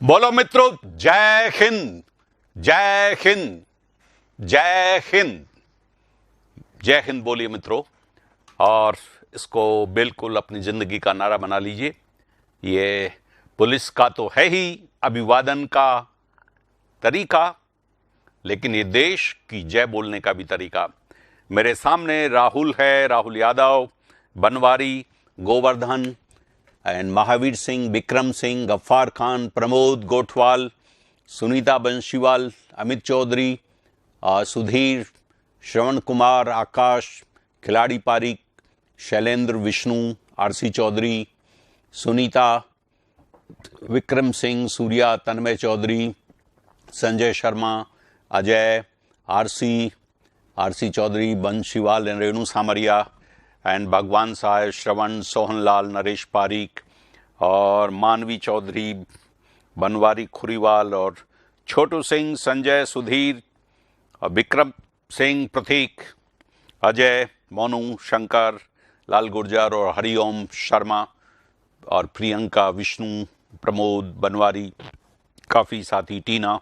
बोलो मित्रों, जय हिंद, जय हिंद, जय हिंद। जय हिंद बोलिए मित्रों, और इसको बिल्कुल अपनी जिंदगी का नारा बना लीजिए। ये पुलिस का तो है ही अभिवादन का तरीका, लेकिन ये देश की जय बोलने का भी तरीका। मेरे सामने राहुल है, राहुल यादव, बनवारी, गोवर्धन एंड महावीर सिंह, विक्रम सिंह, गफ्फार खान, प्रमोद गोठवाल, सुनीता बंशीवाल, अमित चौधरी, सुधीर, श्रवण कुमार, आकाश, खिलाड़ी Pareek, Shailendra, Vishnu, R C Chaudhary, Sunita, Vikram Singh, Surya, Tanmay Chaudhary, Sanjay Sharma, Ajay, R C Chaudhary, Banshiwal and Renu Samariya and Bhagwan साहब, श्रवण, सोहनलाल, नरेश पारिक और मानवी चौधरी, बनवारी खुरीवाल और छोटू सिंह, संजय, सुधीर, विक्रम सिंह, प्रतीक, अजय, मोनू, शंकर, लाल गुर्जर और हरिओम शर्मा और प्रियंका, विष्णु, प्रमोद, बनवारी, काफ़ी साथी, टीना,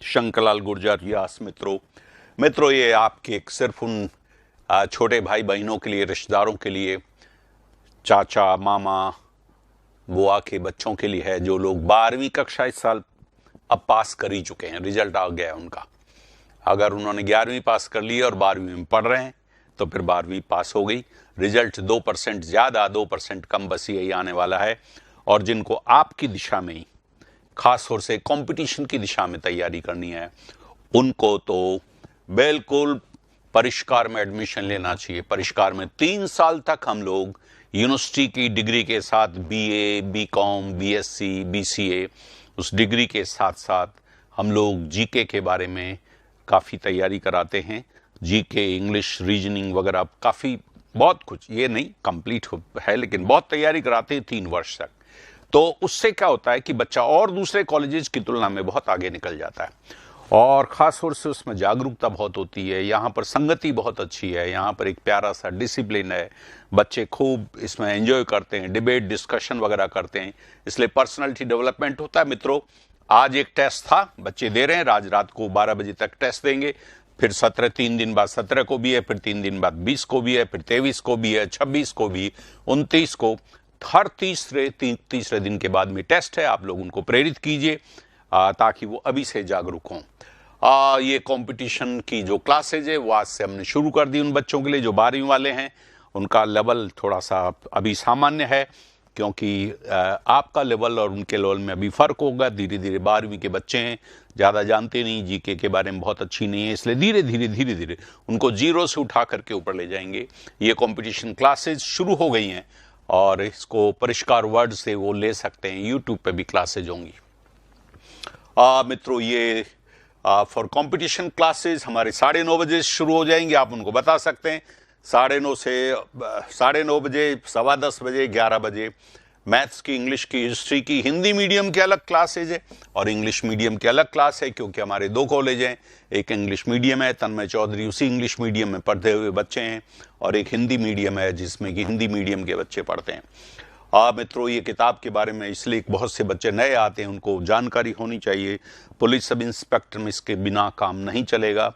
शंकरलाल गुर्जर, यास। मित्रों, ये आपके सिर्फ उन छोटे भाई बहनों के लिए, रिश्तेदारों के लिए, चाचा, मामा, बुआ के बच्चों के लिए है जो लोग 12वीं कक्षा इस साल अब पास कर ही चुके हैं। रिजल्ट आ गया है उनका। अगर उन्होंने 11वीं पास कर ली और 12वीं में पढ़ रहे हैं तो फिर 12वीं पास हो गई। रिजल्ट 2% ज़्यादा, 2% कम, बस यही आने वाला है। और जिनको आपकी दिशा में ही, खास तौर से कंपटीशन की दिशा में तैयारी करनी है, उनको तो बिल्कुल परिष्कार में एडमिशन लेना चाहिए। परिष्कार में 3 साल तक हम लोग यूनिवर्सिटी की डिग्री के साथ बीए, बीकॉम, बीएससी, बीसीए, उस डिग्री के साथ साथ हम लोग जीके के बारे में काफ़ी तैयारी कराते हैं। जीके, इंग्लिश, रीजनिंग वगैरह काफ़ी बहुत कुछ, ये नहीं कंप्लीट है लेकिन बहुत तैयारी कराते हैं 3 वर्ष तक। तो उससे क्या होता है कि बच्चा और दूसरे कॉलेजेस की तुलना में बहुत आगे निकल जाता है और ख़ास तौर से उसमें जागरूकता बहुत होती है। यहाँ पर संगति बहुत अच्छी है, यहाँ पर एक प्यारा सा डिसिप्लिन है, बच्चे खूब इसमें एंजॉय करते हैं, डिबेट, डिस्कशन वगैरह करते हैं, इसलिए पर्सनालिटी डेवलपमेंट होता है। मित्रों, आज एक टेस्ट था, बच्चे दे रहे हैं, आज रात को 12 बजे तक टेस्ट देंगे, फिर 3 दिन बाद 17 को भी है, फिर 3 दिन बाद 20 को भी है, फिर 23 को भी है, 26 को भी, 29 को, हर तीसरे दिन के बाद में टेस्ट है। आप लोग उनको प्रेरित कीजिए ताकि वो अभी से जागरूक हों। ये कंपटीशन की जो क्लासेज है वो आज से हमने शुरू कर दी उन बच्चों के लिए जो 12वीं वाले हैं। उनका लेवल थोड़ा सा अभी सामान्य है क्योंकि आपका लेवल और उनके लेवल में अभी फ़र्क होगा। धीरे धीरे 12वीं के बच्चे हैं, ज़्यादा जानते नहीं, जीके के बारे में बहुत अच्छी नहीं है, इसलिए धीरे धीरे उनको 0 से उठा करके ऊपर ले जाएंगे। ये कंपटीशन क्लासेज शुरू हो गई हैं और इसको परिष्कार वर्ड से वो ले सकते हैं। यूट्यूब पे भी क्लासेज होंगी। मित्रों, ये फॉर कंपटीशन क्लासेस हमारे 9:30 बजे शुरू हो जाएंगे। आप उनको बता सकते हैं 9:30 से 9:30 बजे, 10:15 बजे, 11 बजे मैथ्स की, इंग्लिश की, हिस्ट्री की, हिंदी मीडियम के अलग क्लासेज है और इंग्लिश मीडियम के अलग क्लास है क्योंकि हमारे 2 कॉलेज हैं। एक इंग्लिश मीडियम है, तन्मय चौधरी उसी इंग्लिश मीडियम में पढ़ते हुए बच्चे हैं, और एक हिंदी मीडियम है जिसमें कि हिंदी मीडियम के बच्चे पढ़ते हैं। मित्रों, ये किताब के बारे में इसलिए बहुत से बच्चे नए आते हैं, उनको जानकारी होनी चाहिए। पुलिस सब इंस्पेक्टर में इसके बिना काम नहीं चलेगा।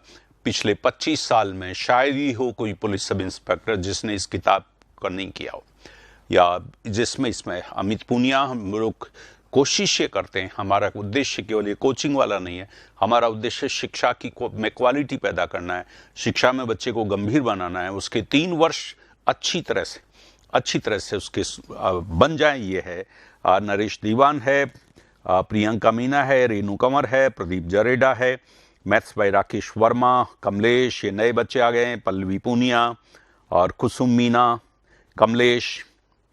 पिछले 25 साल में शायद ही हो कोई पुलिस सब इंस्पेक्टर जिसने इस किताब का नहीं किया हो, या जिसमें अमित पूनिया, हम लोग कोशिश ये करते हैं, हमारा उद्देश्य केवल ये कोचिंग वाला नहीं है, हमारा उद्देश्य शिक्षा की में क्वालिटी पैदा करना है, शिक्षा में बच्चे को गंभीर बनाना है, उसके 3 वर्ष अच्छी तरह से उसके बन जाए। ये है नरेश दीवान है, प्रियंका मीना है, रेणु कंवर है, प्रदीप जरेडा है, मैथ्स बाय राकेश वर्मा, कमलेश, ये नए बच्चे आ गए हैं, पल्लवी पूनिया और कुसुम मीना, कमलेश,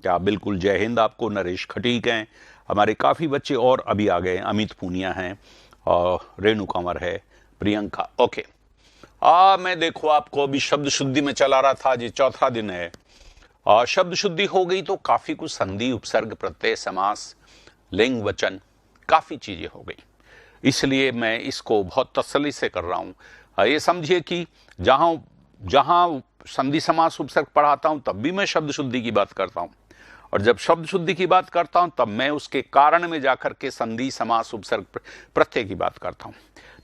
क्या बिल्कुल जय हिंद आपको, नरेश खटीक हैं, हमारे काफ़ी बच्चे और अभी आ गए, अमित पूनिया हैं और रेणु कंवर है, प्रियंका। ओके, मैं देखो आपको अभी शब्द शुद्धि में चला रहा था, जी 4था दिन है। शब्द शुद्धि हो गई तो काफी कुछ संधि, उपसर्ग, प्रत्यय, समास, लिंग, वचन, काफी चीजें हो गई। इसलिए मैं इसको बहुत तसल्ली से कर रहा हूं। ये समझिए कि जहां संधि, समास, उपसर्ग पढ़ाता हूं तब भी मैं शब्द शुद्धि की बात करता हूं और जब शब्द शुद्धि की बात करता हूं तब मैं उसके कारण में जाकर के संधि, समास, उपसर्ग, प्रत्यय की बात करता हूं।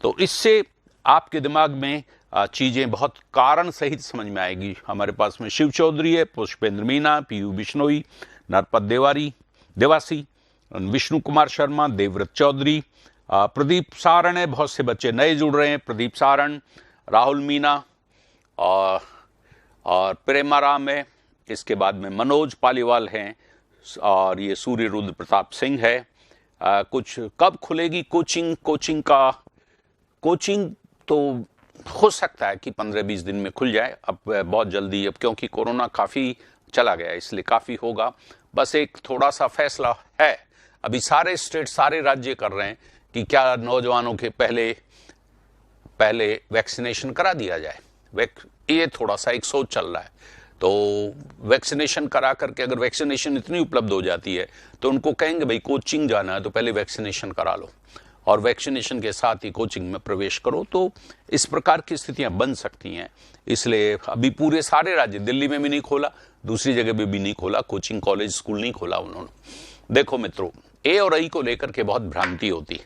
तो इससे आपके दिमाग में चीजें बहुत कारण सहित समझ में आएगी। हमारे पास में शिव चौधरी है, पुष्पेंद्र मीना, पीयू बिश्नोई, नरपत देवासी, विष्णु कुमार शर्मा, देवव्रत चौधरी, प्रदीप सारण है, बहुत से बच्चे नए जुड़ रहे हैं, प्रदीप सारण, राहुल मीना और प्रेमाराम है। इसके बाद में मनोज पालीवाल हैं और ये सूर्य रुद्र प्रताप सिंह है। कुछ कब खुलेगी कोचिंग तो हो सकता है कि 15-20 दिन में खुल जाए, अब बहुत जल्दी, अब क्योंकि कोरोना काफ़ी चला गया इसलिए काफ़ी होगा। बस एक थोड़ा सा फैसला है, अभी सारे स्टेट, सारे राज्य कर रहे हैं कि क्या नौजवानों के पहले वैक्सीनेशन करा दिया जाए। ये थोड़ा सा एक सोच चल रहा है। तो वैक्सीनेशन करा करके अगर वैक्सीनेशन इतनी उपलब्ध हो जाती है तो उनको कहेंगे भाई कोचिंग जाना है तो पहले वैक्सीनेशन करा लो और वैक्सीनेशन के साथ ही कोचिंग में प्रवेश करो। तो इस प्रकार की स्थितियां बन सकती हैं। इसलिए अभी पूरे सारे राज्य, दिल्ली में भी नहीं खोला, दूसरी जगह भी नहीं खोला, कोचिंग कॉलेज स्कूल नहीं खोला उन्होंने। देखो मित्रों, ए और आई को लेकर के बहुत भ्रांति होती है।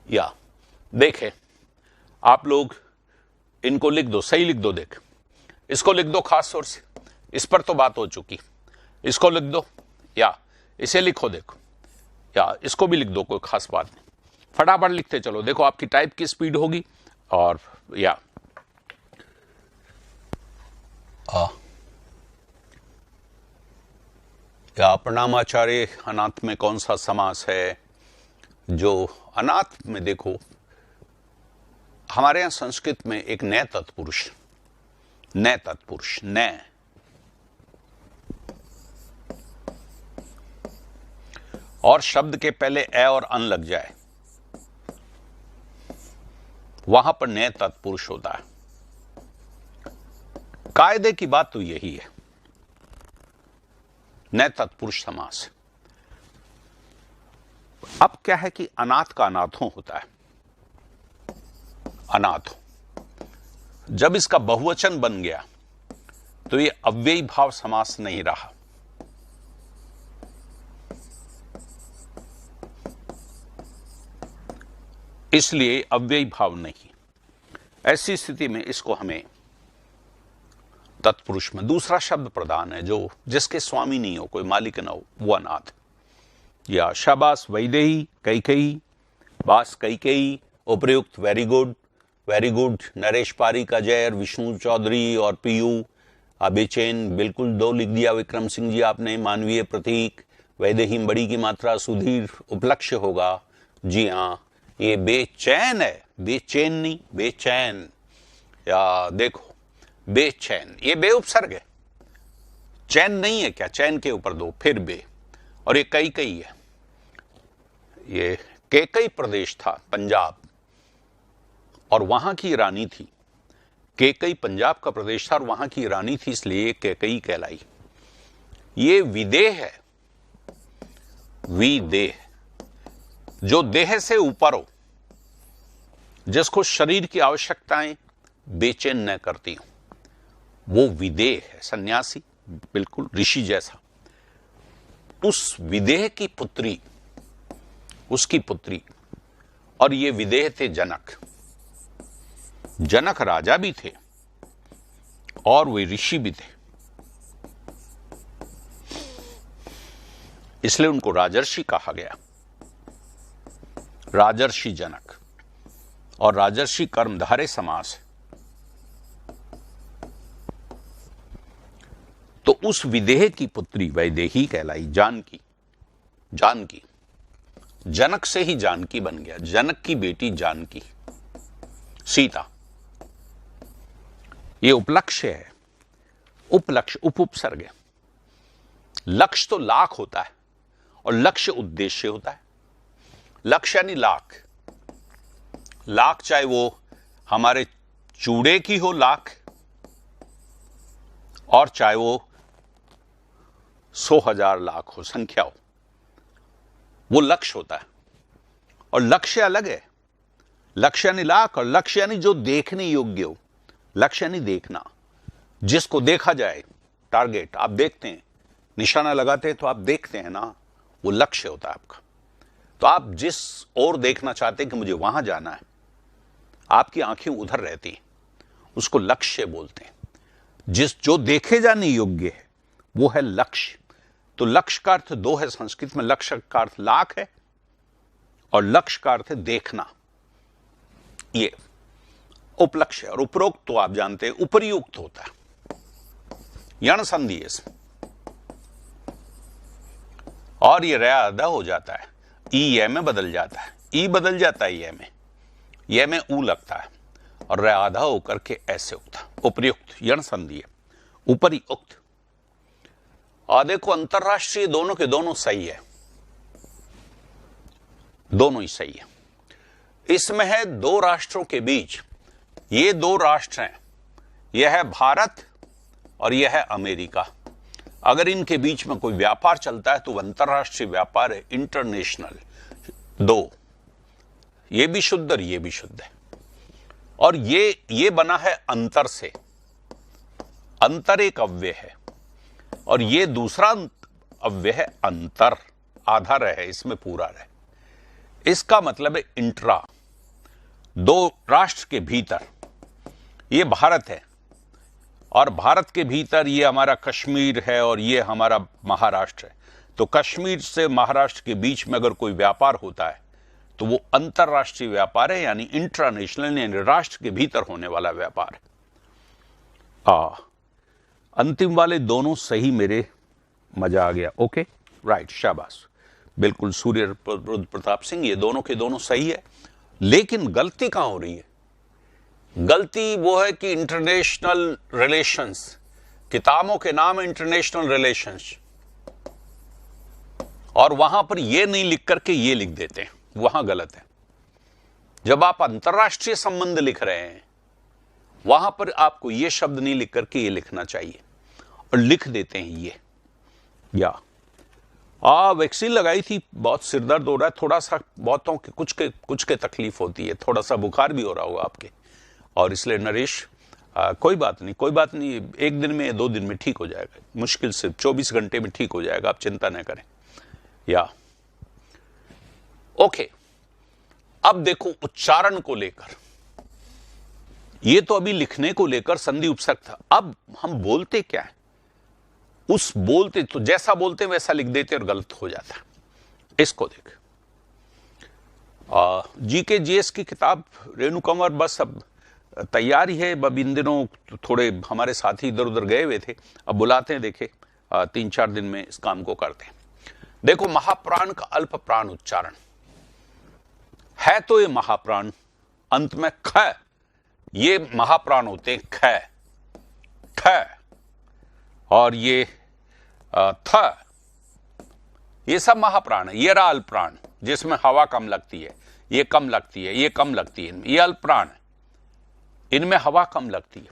या देखें, आप लोग इनको लिख दो, सही लिख दो, देख इसको लिख दो खास तौर से, इस पर तो बात हो चुकी, इसको लिख दो या इसे लिखो, देखो या इसको भी लिख दो, कोई खास बात नहीं, फटाफट लिखते चलो। देखो आपकी टाइप की स्पीड होगी। और या प्रणामाचार्य, अनाथ में कौन सा समास है? जो अनाथ में देखो, हमारे यहां संस्कृत में एक नए तत्पुरुष, नए और शब्द के पहले ए और अन लग जाए, वहां पर नए तत्पुरुष होता है। कायदे की बात तो यही है, नए तत्पुरुष समास। अब क्या है कि अनाथ का अनाथों होता है। अनाथ जब इसका बहुवचन बन गया तो ये अव्ययी भाव समास नहीं रहा। इसलिए अव्ययी भाव नहीं। ऐसी स्थिति में इसको हमें तत्पुरुष में दूसरा शब्द प्रदान है, जो जिसके स्वामी नहीं हो, कोई मालिक ना हो, वो अनाथ। या शाबाश वैदेही, कैकेयी, बास कैकेयी, उपयुक्त, वेरी गुड, नरेश पारिक, अजय, विष्णु चौधरी और पीयू, बेचैन, बिल्कुल 2 लिख दिया विक्रम सिंह जी आपने। मानवीय प्रतीक, वैदेही बड़ी की मात्रा, सुधीर उपलक्ष्य होगा। जी हाँ, ये बेचैन है, बेचैन नहीं, बेचैन। या देखो बेचैन, ये बे उपसर्ग है, चैन नहीं है क्या? चैन के ऊपर 2 फिर बे, और ये कई है। ये कैकई प्रदेश था पंजाब, और वहां की रानी थी। कैकई पंजाब का प्रदेश था और वहां की रानी थी, इसलिए कैकई कहलाई। ये विदेह है, विदेह, जो देह से ऊपर हो, जिसको शरीर की आवश्यकताएं बेचैन न करती हो, वो विदेह है। सन्यासी, बिल्कुल ऋषि जैसा। उस विदेह की पुत्री, उसकी पुत्री, और ये विदेह थे जनक। जनक राजा भी थे और वे ऋषि भी थे, इसलिए उनको राजर्षि कहा गया। राजर्षि जनक, और राजर्षि कर्मधारय समास है। तो उस विदेह की पुत्री वैदेही कहलाई, जानकी। जनक से ही जानकी बन गया, जनक की बेटी जानकी, सीता। ये उपलक्ष्य है, उपलक्ष्य उपसर्ग है। लक्ष्य तो लाख होता है और लक्ष्य उद्देश्य होता है। लक्ष्य यानी लाख चाहे वो हमारे चूड़े की हो लाख, और चाहे वो 100,000 लाख हो, संख्या हो, वो लक्ष्य होता है। और लक्ष्य अलग है। लक्ष्य यानी लाख, और लक्ष्य यानी जो देखने योग्य हो। लक्ष्य यानी देखना, जिसको देखा जाए, टारगेट। आप देखते हैं निशाना लगाते हैं तो आप देखते हैं ना, वो लक्ष्य होता है आपका। तो आप जिस ओर देखना चाहते हैं कि मुझे वहां जाना है, आपकी आंखें उधर रहती हैं, उसको लक्ष्य बोलते हैं। जो देखे जाने योग्य है वो है लक्ष्य। तो लक्ष्य का अर्थ दो है संस्कृत में, लक्ष्य का अर्थ लाख है और लक्ष्य का अर्थ है देखना। ये उपलक्ष्य और उपरोक्त तो आप जानते हैं उपर्युक्त होता है, यण संधि है इसमें, और ये रया अदा हो जाता है, ई ये में बदल जाता है, ई बदल जाता है ये में ऊ लगता है और रया आधा होकर के ऐसे उगता। उपर्युक्त यण संधि है, ऊपरी उक्त। और देखो अंतरराष्ट्रीय दोनों के दोनों सही है, दोनों ही सही है। इसमें है दो राष्ट्रों के बीच, ये दो राष्ट्र हैं, यह है भारत और यह है अमेरिका। अगर इनके बीच में कोई व्यापार चलता है तो वह अंतरराष्ट्रीय व्यापार है, इंटरनेशनल। दो, ये भी शुद्ध और ये भी शुद्ध है। और ये बना है अंतर से, अंतर एक अव्यय है और ये दूसरा अव्यय है अंतर, आधा रहे इसमें पूरा रहे। इसका मतलब है इंट्रा, दो राष्ट्र के भीतर। ये भारत है और भारत के भीतर ये हमारा कश्मीर है और ये हमारा महाराष्ट्र है। तो कश्मीर से महाराष्ट्र के बीच में अगर कोई व्यापार होता है तो वो अंतरराष्ट्रीय व्यापार है, यानी इंटरनेशनल, यानी राष्ट्र के भीतर होने वाला व्यापार है। अंतिम वाले दोनों सही, मेरे मजा आ गया। ओके, राइट, शाबाश, बिल्कुल सूर्य प्रताप सिंह, ये दोनों के दोनों सही है। लेकिन गलती कहां हो रही है? गलती वो है कि इंटरनेशनल रिलेशंस, किताबों के नाम इंटरनेशनल रिलेशंस, और वहां पर ये नहीं लिख करके ये लिख देते हैं, वहां गलत है। जब आप अंतरराष्ट्रीय संबंध लिख रहे हैं वहां पर आपको ये शब्द नहीं लिख करके ये लिखना चाहिए, और लिख देते हैं ये। या वैक्सीन लगाई थी, बहुत सिरदर्द हो रहा है थोड़ा सा, बहुतों के कुछ के तकलीफ होती है, थोड़ा सा बुखार भी हो रहा होगा आपके, और इसलिए नरेश कोई बात नहीं, एक दिन में 2 दिन में ठीक हो जाएगा, मुश्किल से 24 घंटे में ठीक हो जाएगा, आप चिंता न करें। या ओके, अब देखो उच्चारण को लेकर, ये तो अभी लिखने को लेकर संधि उपसर्ग था। अब हम बोलते क्या है, उस बोलते तो जैसा बोलते वैसा लिख देते और गलत हो जाता है। इसको देख, जीके जीएस की किताब रेणु कंवर बस अब तैयार ही है। अब इन दिनों थोड़े हमारे साथी इधर उधर गए हुए थे, अब बुलाते हैं, देखे 3-4 दिन में इस काम को करते हैं। देखो, महाप्राण का अल्प प्राण उच्चारण है, तो ये महाप्राण अंत में ख, ये महाप्राण होते हैं ख, और ये थ, ये सब महाप्राण है। ये रहा अल्प प्राण जिसमें हवा कम लगती है, ये कम लगती है, ये कम लगती है, ये अल्प प्राण है, इनमें हवा कम लगती है।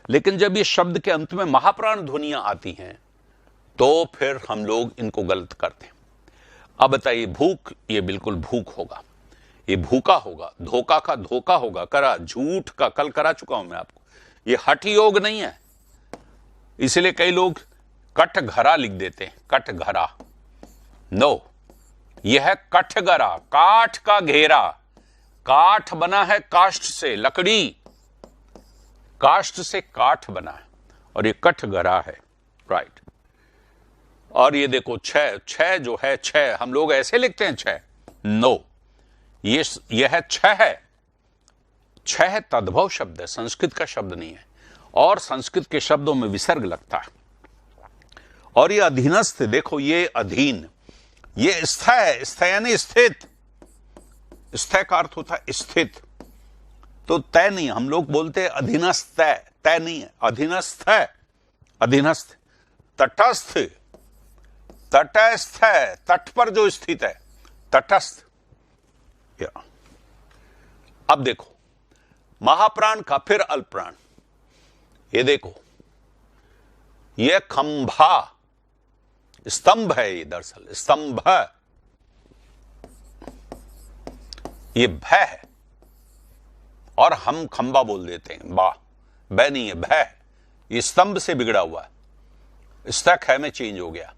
लेकिन जब ये शब्द के अंत में महाप्राण ध्वनियां आती हैं तो फिर हम लोग इनको गलत करते हैं। अब बताइए, भूख, ये बिल्कुल भूख होगा, ये भूखा होगा, धोखा का धोखा होगा, करा, झूठ का कल करा चुका हूं मैं आपको, ये हठ योग नहीं है। इसलिए कई लोग कठघरा लिख देते हैं, कठघरा, नो, यह है कठगरा, काठ का घेरा, काठ बना है काष्ठ से, लकड़ी, काष्ठ से काठ बना है, और ये कठगरा है, राइट। और ये देखो छह जो है, छह हम लोग ऐसे लिखते हैं छह, नो, यह है छह है, छह तद्भव शब्द है, संस्कृत का शब्द नहीं है, और संस्कृत के शब्दों में विसर्ग लगता है। और ये अधीनस्थ, देखो ये अधीन, ये स्थय, स्थय यानी स्थित, स्थय का अर्थ होता है स्थित, तो तय नहीं, हम लोग बोलते हैं अधीनस्थ, तय नहीं है, अधीनस्थ है, अधीनस्थ, तटस्थ, तटस्थ है, तट पर जो स्थित है, तटस्थ। अब देखो महाप्राण का फिर अल्पप्राण, ये देखो, ये खंभा, स्तंभ है, ये दरअसल स्तंभ, ये भय है, और हम खंभा बोल देते हैं, बह नहीं है, भय, ये स्तंभ से बिगड़ा हुआ है, स्तक है में चेंज हो गया,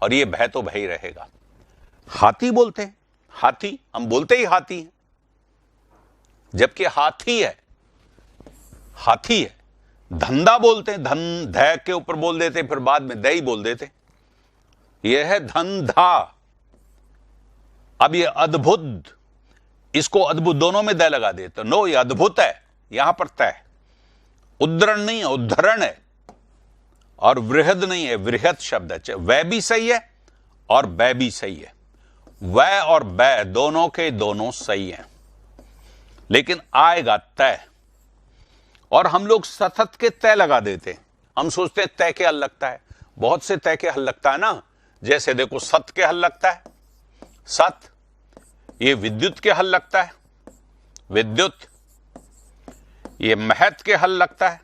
और ये भय तो भय ही रहेगा। हाथी बोलते हैं, हाथी हम बोलते ही हाथी है, जबकि हाथी है, हाथी है। धंधा बोलते हैं, धन ध के ऊपर बोल देते, फिर बाद में दही बोल देते, यह है धंधा। अब ये अद्भुत, इसको अद्भुत दोनों में द लगा देते, नो ये अद्भुत है, यहां पर तय, उद्धरण नहीं है, उद्धरण है, और वृहद नहीं है, वृहद शब्द है। वह भी सही है और बै भी सही है, वह और बै दोनों के दोनों सही हैं, लेकिन आएगा तय। और हम लोग सतत के तय लगा देते हैं, हम सोचते हैं तय के हल लगता है, बहुत से तय के हल लगता है ना, जैसे देखो सत के हल लगता है, सत, ये विद्युत के हल लगता है, विद्युत, ये महत के हल लगता है,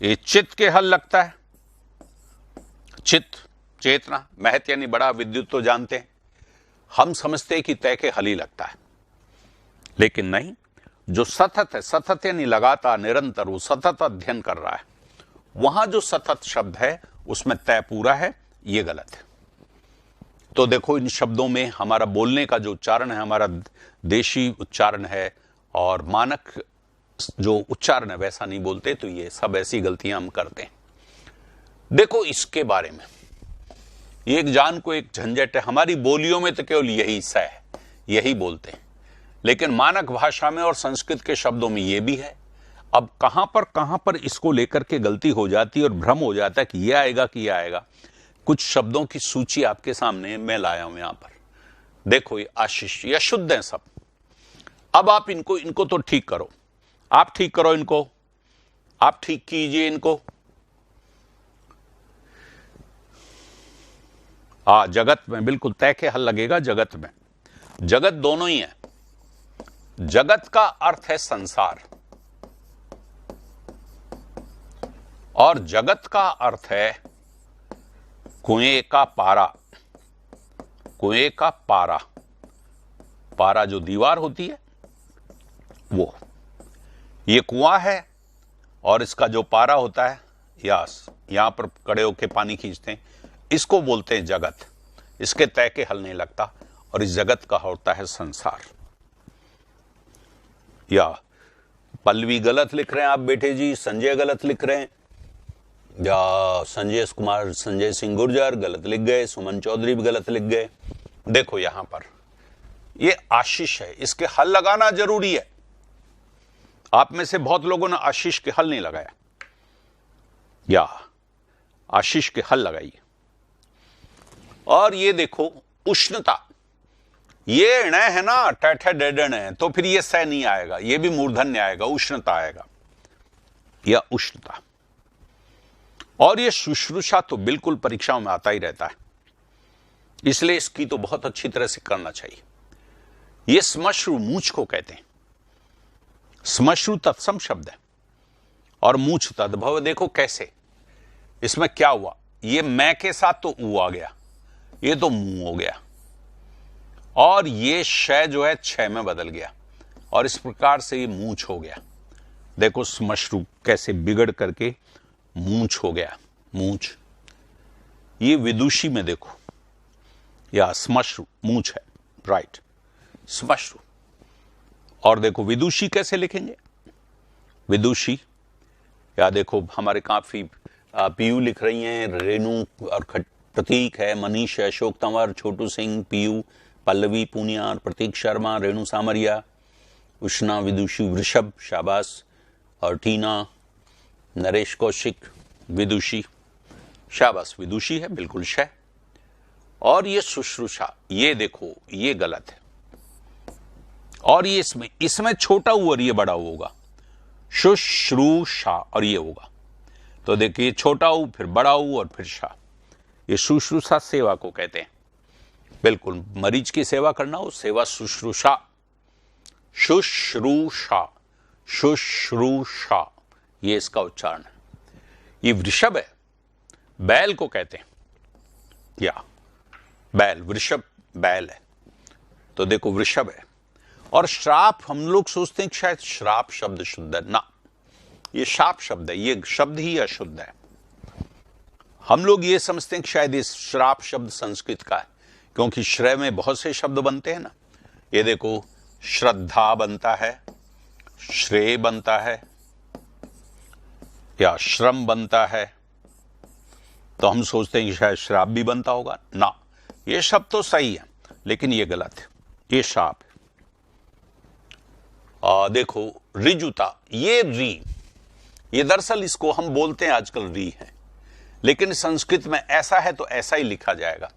ये चित्त के हल लगता है, चित्त चेतना, महत यानी बड़ा, विद्युत तो जानते हैं। हम समझते हैं कि तय के हल ही लगता है, लेकिन नहीं, जो सतत है, सतत यानी लगातार निरंतर, वो सतत अध्ययन कर रहा है, वहां जो सतत शब्द है उसमें तय पूरा है, ये गलत है। तो देखो इन शब्दों में हमारा बोलने का जो उच्चारण है, हमारा देशी उच्चारण है, और मानक जो उच्चारण है वैसा नहीं बोलते, तो ये सब ऐसी गलतियां हम करते हैं। देखो इसके बारे में, एक जान को एक झंझट है, हमारी बोलियों में तो केवल यही स है, यही बोलते हैं, लेकिन मानक भाषा में और संस्कृत के शब्दों में यह भी है। अब कहां पर इसको लेकर के गलती हो जाती है और भ्रम हो जाता है कि यह आएगा कि यह आएगा। कुछ शब्दों की सूची आपके सामने मैं लाया हूं यहां पर, देखो ये आशीष, ये शुद्ध है सब। अब आप इनको तो ठीक करो, आप ठीक करो इनको, आप ठीक कीजिए इनको। जगत में बिल्कुल तय के हल लगेगा, जगत में, जगत दोनों ही है। जगत का अर्थ है संसार, और जगत का अर्थ है कुएं का पारा, कुएं का पारा, पारा जो दीवार होती है वो, ये कुआं है, और इसका जो पारा होता है, यहां पर खड़े होकर पानी खींचते हैं, इसको बोलते हैं जगत। इसके तय के हल नहीं लगता, और इस जगत का होता है संसार। या पल्लवी गलत लिख रहे हैं आप बेटे जी, संजय गलत लिख रहे हैं, या संजय सिंह गुर्जर गलत लिख गए, सुमन चौधरी भी गलत लिख गए। देखो यहां पर ये आशीष है, इसके हल लगाना जरूरी है। आप में से बहुत लोगों ने आशीष के हल नहीं लगाया, या आशीष के हल लगाइए। और ये देखो उष्णता, ये ण है ना, टैठे डेडन है, तो फिर ये स नहीं आएगा, ये भी मूर्धन्य आएगा, उष्णता आएगा, या उष्णता। और ये शुश्रूषा तो बिल्कुल परीक्षाओं में आता ही रहता है, इसलिए इसकी तो बहुत अच्छी तरह से करना चाहिए। ये श्मश्रु मूछ को कहते हैं, श्मश्रु तत्सम शब्द है, और मूछ तद्भव। देखो कैसे, इसमें क्या हुआ, ये मैं के साथ तो ऊ आ गया, ये तो मुंह हो गया, और ये श जो है छ में बदल गया, और इस प्रकार से ये मूछ हो गया। देखो श्मश्रु कैसे बिगड़ करके मूछ हो गया, मूछ। ये विदुषी में देखो, या श्मश्रु मूछ है, राइट, श्मश्रु। और देखो विदुषी कैसे लिखेंगे, विदुषी, या देखो हमारे काफी पीयू लिख रही हैं, रेणु और प्रतीक है, मनीष है, अशोक तंवर, छोटू सिंह, पीयू, पल्लवी पूनिया और प्रतीक शर्मा, रेणु सामरिया, उष्णा, विदुषी, वृषभ, शाबाश, और टीना, नरेश कौशिक, विदुषी, शाबाश, विदुषी है बिल्कुल शय। और ये शुश्रूषा, ये देखो ये गलत है, और ये इसमें छोटा ऊ और ये बड़ा ऊ होगा, शुश्रूषा, और ये होगा। तो देखिए छोटा ऊ, फिर बड़ा ऊ, और फिर शा। ये शुश्रूषा सेवा को कहते हैं, बिल्कुल मरीज की सेवा करना हो, सेवा शुश्रूषा, शुश्रूषा, शुश्रूषा, ये इसका उच्चारण है। ये वृषभ है, बैल को कहते हैं, या बैल, वृषभ बैल है, तो देखो वृषभ है। और श्राप, हम लोग सोचते हैं कि शायद श्राप शब्द शुद्ध है, ना, ये शाप शब्द है, ये शब्द ही अशुद्ध है। हम लोग ये समझते हैं कि शायद इस श्राप शब्द संस्कृत का है, क्योंकि श्रेय में बहुत से शब्द बनते हैं ना। ये देखो, श्रद्धा बनता है, श्रेय बनता है, या श्रम बनता है, तो हम सोचते हैं कि शायद श्राप भी बनता होगा ना। ये शब्द तो सही है, लेकिन ये गलत है, ये श्राप है। देखो, रिजुता, ये री, ये दरअसल इसको हम बोलते हैं आजकल री है, लेकिन संस्कृत में ऐसा है तो ऐसा ही लिखा जाएगा।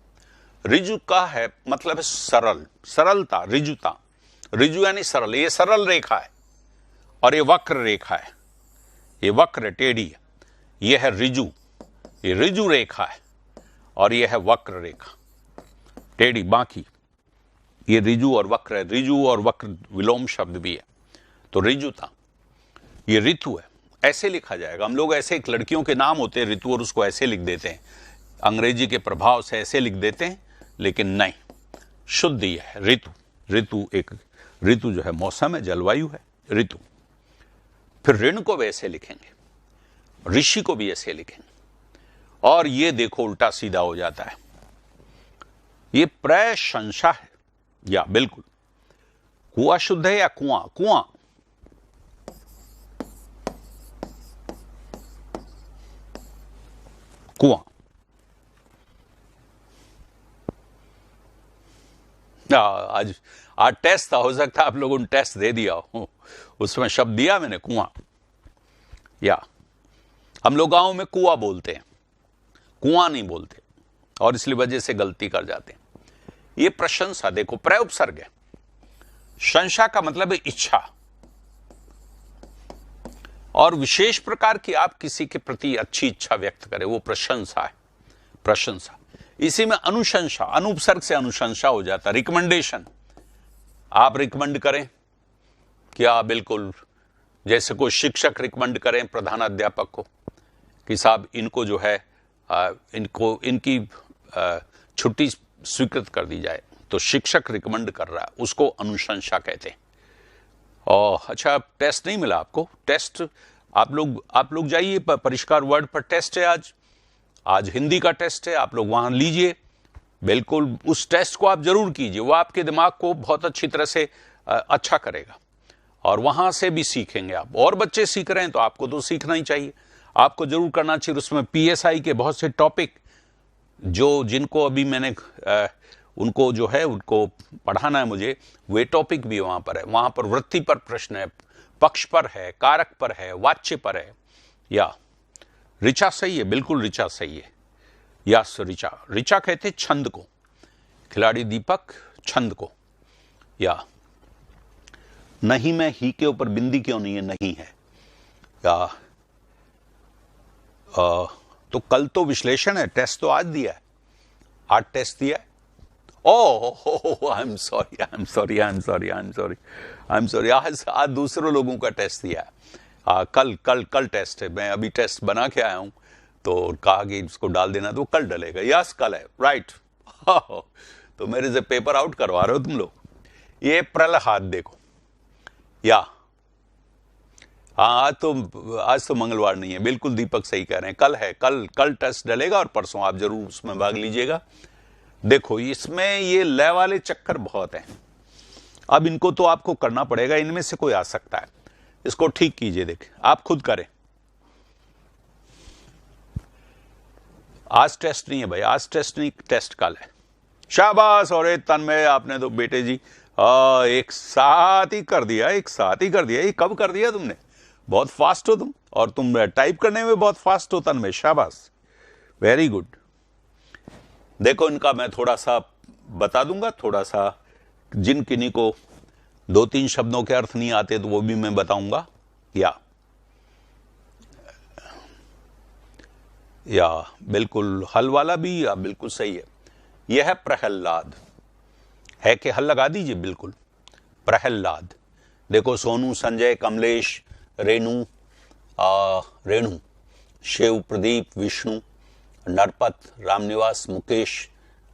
रिजु का है मतलब है सरल, सरलता, रिजुता। रिजु यानी सरल, ये सरल रेखा है और ये वक्र रेखा है, ये वक्र टेढ़ी है, ये है रिजु, ये रिजु रेखा है, और ये है वक्र रेखा टेढ़ी। बाकी ये रिजु और वक्र है, रिजु और वक्र विलोम शब्द भी है, तो रिजुता। ये ऋतु है, ऐसे लिखा जाएगा। हम लोग ऐसे, एक लड़कियों के नाम होते हैं ऋतु, और उसको ऐसे लिख देते हैं, अंग्रेजी के प्रभाव से ऐसे लिख देते हैं, लेकिन नहीं, शुद्ध ये है ऋतु। ऋतु एक, ऋतु जो है मौसम है, जलवायु है, ऋतु। फिर ऋण को भी ऐसे लिखेंगे, ऋषि को भी ऐसे लिखेंगे, और ये देखो उल्टा सीधा हो जाता है। ये प्रशंसा है, या बिल्कुल। कुआं शुद्ध है या कुआं? कुआं। कुआं। आज टेस्ट था, हो सकता है आप लोगों ने टेस्ट दे दिया हो, उसमें शब्द दिया मैंने, कुआं। या हम लोग गांव में कुआं बोलते हैं, कुआं नहीं बोलते, और इसलिए वजह से गलती कर जाते हैं। ये प्रशंसा, देखो प्रय उपसर्ग है। शंसा का मतलब है इच्छा, और विशेष प्रकार की आप किसी के प्रति अच्छी इच्छा व्यक्त करें, वो प्रशंसा है, प्रशंसा। इसी में अनुशंसा, अनुपसर्ग से अनुशंसा हो जाता है, रिकमेंडेशन। आप रिकमेंड करें क्या? बिल्कुल, जैसे कोई शिक्षक रिकमेंड करें प्रधानाध्यापक को कि साहब इनको जो है इनको, इनकी छुट्टी स्वीकृत कर दी जाए, तो शिक्षक रिकमेंड कर रहा है, उसको अनुशंसा कहते हैं। और अच्छा, टेस्ट नहीं मिला आपको? टेस्ट आप लोग जाइए, परिष्कार वर्ड पर टेस्ट है आज हिंदी का टेस्ट है, आप लोग वहां लीजिए। बिल्कुल उस टेस्ट को आप जरूर कीजिए, वो आपके दिमाग को बहुत अच्छी तरह से अच्छा करेगा, और वहां से भी सीखेंगे आप। और बच्चे सीख रहे हैं तो आपको तो सीखना ही चाहिए, आपको जरूर करना चाहिए। उसमें PSI के बहुत से टॉपिक जो, जिनको अभी मैंने उनको जो है उनको पढ़ाना है मुझे, वे टॉपिक भी वहां पर है। वहां पर वृत्ति पर प्रश्न है, पक्ष पर है, कारक पर है, वाच्य पर है। या ऋचा सही है, बिल्कुल ऋचा सही है। या ऋचा, ऋचा कहते छंद को, खिलाड़ी दीपक छंद को। या नहीं में ही के ऊपर बिंदी क्यों नहीं है? नहीं है। या तो कल तो विश्लेषण है, टेस्ट तो आज दिया है, आज टेस्ट दिया है। ओह, आई एम सॉरी, आज दूसरे लोगों का टेस्ट दिया है। कल टेस्ट है, मैं अभी टेस्ट बना के आया हूं, तो कहा कि इसको डाल देना, तो कल डलेगा। यस, कल है, राइट। तो मेरे से पेपर आउट करवा रहे हो तुम लोग। ये प्रलहाद देखो, या हाँ, आज तो मंगलवार नहीं है, बिल्कुल दीपक सही कह रहे हैं, कल है, कल टेस्ट डलेगा, और परसों आप जरूर उसमें भाग लीजिएगा। देखो, इसमें ये लय वाले चक्कर बहुत हैं, अब इनको तो आपको करना पड़ेगा, इनमें से कोई आ सकता है, इसको ठीक कीजिए। देख, आप खुद करें। आज टेस्ट नहीं है भाई, आज टेस्ट नहीं, टेस्ट कल है। शाबाश। और तन्मय, आपने तो बेटे जी एक साथ ही कर दिया, एक साथ ही कर दिया। ये कब कर दिया तुमने? बहुत फास्ट हो तुम, और तुम टाइप करने में बहुत फास्ट हो तन्मय, शाबाश, वेरी गुड। देखो, इनका मैं थोड़ा सा बता दूंगा, थोड़ा सा, जिन किन्हीं को 2-3 शब्दों के अर्थ नहीं आते तो वो भी मैं बताऊंगा। या बिल्कुल हल वाला भी, या बिल्कुल सही है। यह है प्रहलाद, है कि हल लगा दीजिए, बिल्कुल प्रहलाद। देखो, सोनू, संजय, कमलेश, रेणु, शिव, प्रदीप, विष्णु, नरपत, रामनिवास, मुकेश,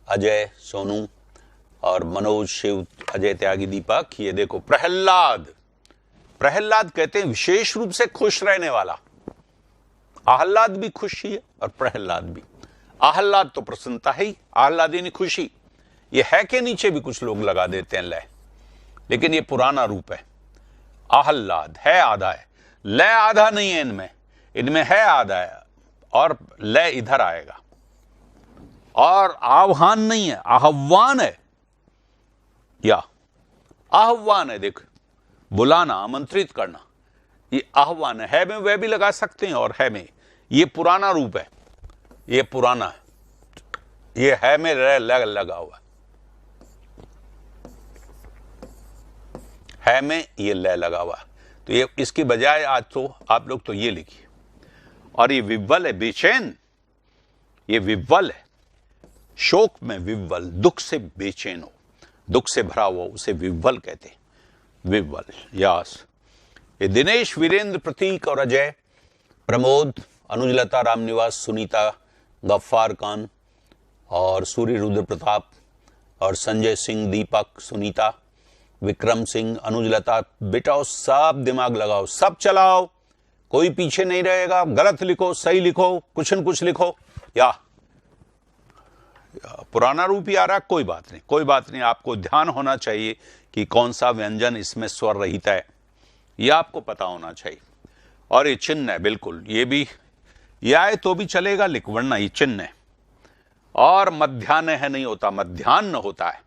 अजय, सोनू और मनोज, शिव, अजय, त्यागी, दीपक। ये देखो प्रहलाद, प्रहलाद कहते हैं विशेष रूप से खुश रहने वाला। आह्लाद भी खुशी है और प्रहलाद भी। आह्लाद तो प्रसन्नता है ही, आह्लादिनी खुशी। ये है के नीचे भी कुछ लोग लगा देते हैं लय, लेकिन ये पुराना रूप है। आह्लाद है आधा है, लय आधा नहीं है इनमें, इनमें है आधा है और लय इधर आएगा। और आह्वान नहीं है, आह्वान है, या आह्वान है। देखो, बुलाना, आमंत्रित करना, ये आह्वान है में वह भी लगा सकते हैं और है में, ये पुराना रूप है, ये पुराना है, ये है में लगा हुआ है में ये लय लगा हुआ है। तो ये इसकी बजाय आज तो आप लोग तो ये लिखिए। और ये विव्वल है, बेचैन, ये विव्वल है, शोक में विव्वल, दुख से बेचैन हो, दुख से भरा हुआ, उसे विव्वल कहते हैं, विव्वल। यास, ये दिनेश, वीरेंद्र, प्रतीक और अजय, प्रमोद, अनुजलता, रामनिवास, सुनीता, गफ्फार खान और सूर्य रुद्र प्रताप और संजय सिंह, दीपक, सुनीता, विक्रम सिंह, अनुजलता, बेटाओ सब दिमाग लगाओ, सब चलाओ, कोई पीछे नहीं रहेगा। गलत लिखो, सही लिखो, कुछ न कुछ लिखो। या पुराना रूप ही आ रहा, कोई बात नहीं, कोई बात नहीं। आपको ध्यान होना चाहिए कि कौन सा व्यंजन इसमें स्वर रहित है, यह आपको पता होना चाहिए। और ये चिन्ह है, बिल्कुल, ये भी ये आए तो भी चलेगा, लिख, वरना ये चिन्ह है। और मध्याह्न है नहीं होता, मध्याह्न होता है,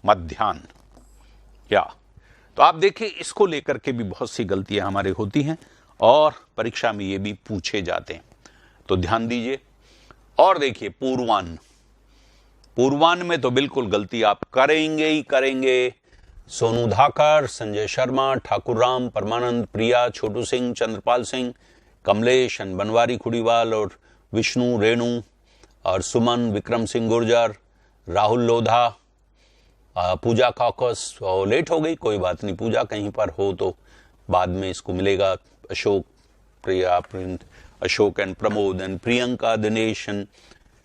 मध्याह्न। क्या तो आप देखिए, इसको लेकर के भी बहुत सी गलतियां हमारे होती हैं और परीक्षा में ये भी पूछे जाते हैं, तो ध्यान दीजिए। और देखिए, पूर्वान्न, पूर्वान्न में तो बिल्कुल गलती आप करेंगे ही करेंगे। सोनू धाकर, संजय शर्मा, ठाकुर राम, परमानंद, प्रिया, छोटू सिंह, चंद्रपाल सिंह, कमलेश, बनवारी खुड़ीवाल और विष्णु, रेणु और सुमन, विक्रम सिंह गुर्जर, राहुल लोधा, पूजा कॉकस। और लेट हो गई, कोई बात नहीं, पूजा कहीं पर हो तो बाद में इसको मिलेगा। अशोक, प्रिया, अशोक एंड प्रमोद एंड प्रियंका, दिनेश,